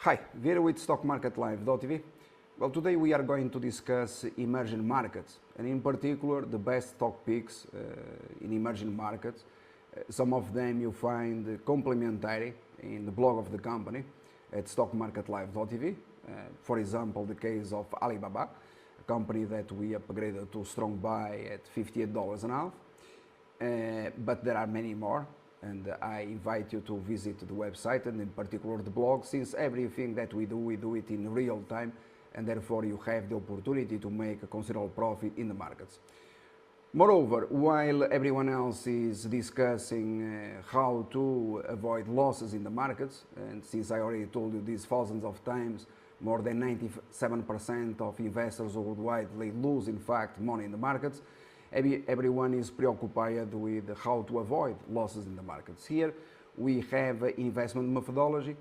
Hi, Vieira with stockmarketlive.tv. Well, today we are going to discuss emerging markets and in particular the best stock picks in emerging markets. Some of them you find complementary in the blog of the company at stockmarketlive.tv. For example, the case of Alibaba, a company that we upgraded to strong buy at $58 an half. But there are many more, and I invite you to visit the website and in particular the blog, since everything that we do it in real time, and therefore you have the opportunity to make a considerable profit in the markets. Moreover, while everyone else is discussing how to avoid losses in the markets, and since I already told you this thousands of times, more than 97% of investors worldwide lose in fact money in the markets, everyone is preoccupied with how to avoid losses in the markets. Here we have investment methodology,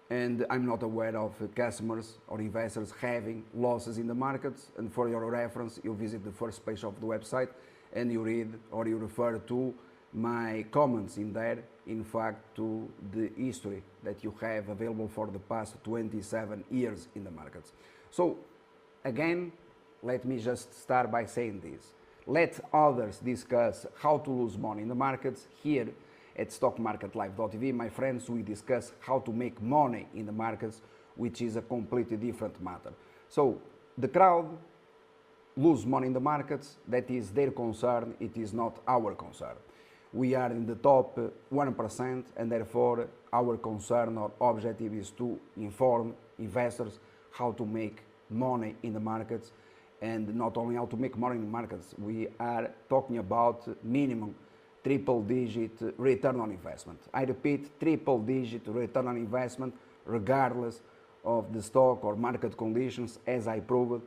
and I'm not aware of customers or investors having losses in the markets. And for your reference, you visit the first page of the website and you read or you refer to my comments in there, in fact to the history that you have available for the past 27 years in the markets. So again, let me just start by saying this. Let others discuss how to lose money in the markets. Here at stockmarketlive.tv, my friends, we discuss how to make money in the markets, which is a completely different matter. So the crowd lose money in the markets, that is their concern, it is not our concern. We are in the top 1%, and therefore our concern or objective is to inform investors how to make money in the markets. And not only how to make money in markets, we are talking about minimum triple-digit return on investment. I repeat, triple-digit return on investment regardless of the stock or market conditions, as I proved,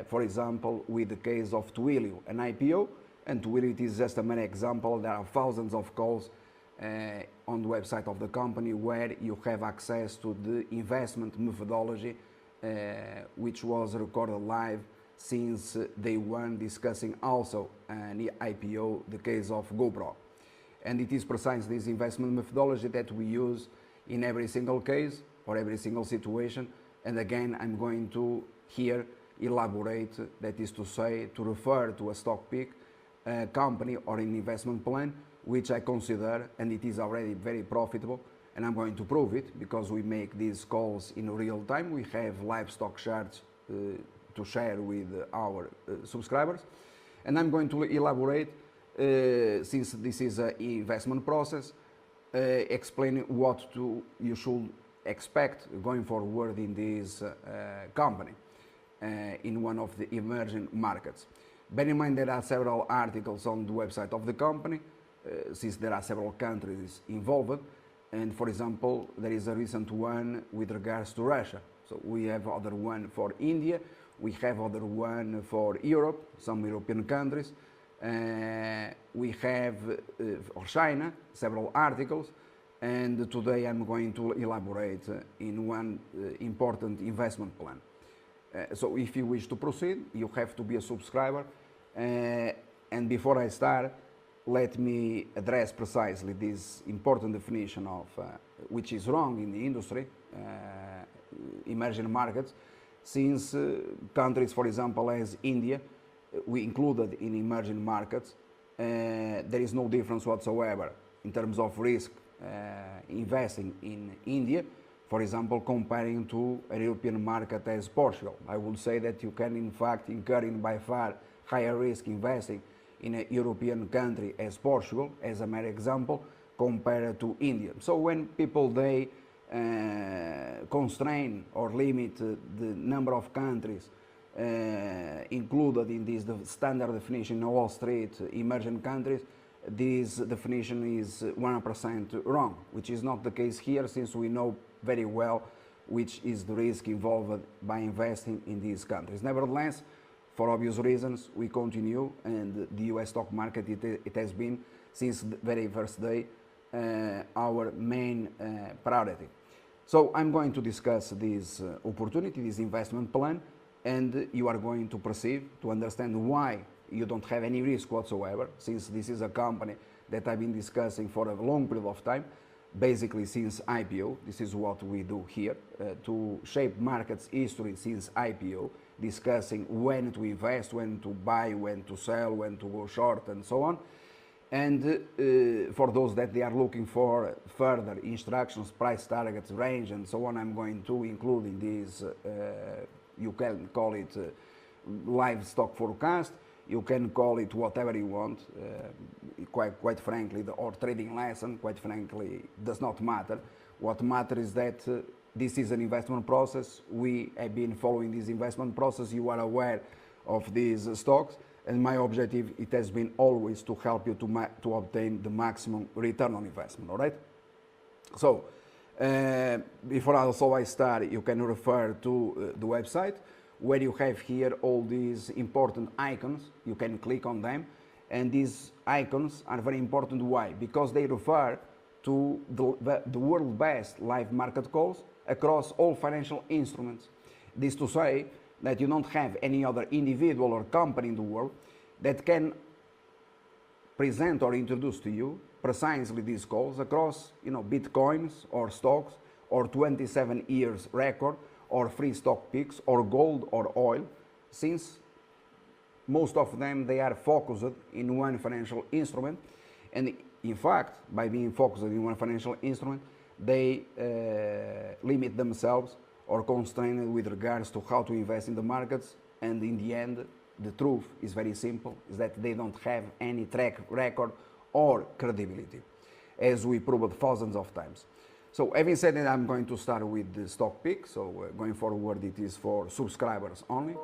for example, with the case of Twilio, an IPO. And Twilio, it is just a mere example. There are thousands of calls on the website of the company where you have access to the investment methodology, which was recorded live since day one, discussing also an IPO, the case of GoPro. And it is precisely this investment methodology that we use in every single case or every single situation. And again, I'm going to here elaborate, that is to say, to refer to a stock pick, a company or an investment plan, which I consider, and it is already very profitable, and I'm going to prove it because we make these calls in real time. We have live stock charts to share with our subscribers, and I'm going to elaborate, since this is an investment process, explain what you should expect going forward in this company in one of the emerging markets. Bear in mind there are several articles on the website of the company, since there are several countries involved, and for example there is a recent one with regards to Russia. So we have other one for India, we have other one for Europe, some European countries, we have for China several articles, and today I'm going to elaborate in one important investment plan. So if you wish to proceed, you have to be a subscriber, and before I start, let me address precisely this important definition of which is wrong in the industry, emerging markets, since countries, for example, as India, we included in emerging markets, there is no difference whatsoever in terms of risk investing in India, for example, comparing to a European market as Portugal. I would say that you can in fact incur in by far higher risk investing in a European country as Portugal, as a mere example, compared to India. So when people constrain or limit the number of countries included in this standard definition of Wall Street emerging countries, this definition is 100% wrong, which is not the case here, since we know very well which is the risk involved by investing in these countries. Nevertheless, for obvious reasons, we continue, and the US stock market, it has been since the very first day our main priority. So I'm going to discuss this opportunity, this investment plan, and you are going to perceive, to understand why you don't have any risk whatsoever, since this is a company that I've been discussing for a long period of time. basically since IPO. This is what we do here, to shape markets history since IPO, discussing when to invest, when to buy, when to sell, when to go short, and so on. And for those that they are looking for further instructions, price targets, range, and so on, I'm going to include in this, you can call it live stock forecast, you can call it whatever you want, quite frankly, or trading lesson, quite frankly, does not matter. What matters is that this is an investment process. We have been following this investment process. You are aware of these stocks, and my objective, it has been always to help you to obtain the maximum return on investment, all right? So, before also I start, you can refer to the website, where you have here all these important icons. You can click on them, and these icons are very important. Why? Because they refer to the world best live market calls across all financial instruments. This to say that you don't have any other individual or company in the world that can present or introduce to you precisely these calls across, bitcoins or stocks, or 27 years record, or free stock picks, or gold or oil, since most of them, they are focused in one financial instrument. And in fact, by being focused in one financial instrument, they limit themselves or constrained with regards to how to invest in the markets. And in the end, the truth is very simple, is that they don't have any track record or credibility, as we proved thousands of times. So having said that, I'm going to start with the stock pick. So going forward, it is for subscribers only.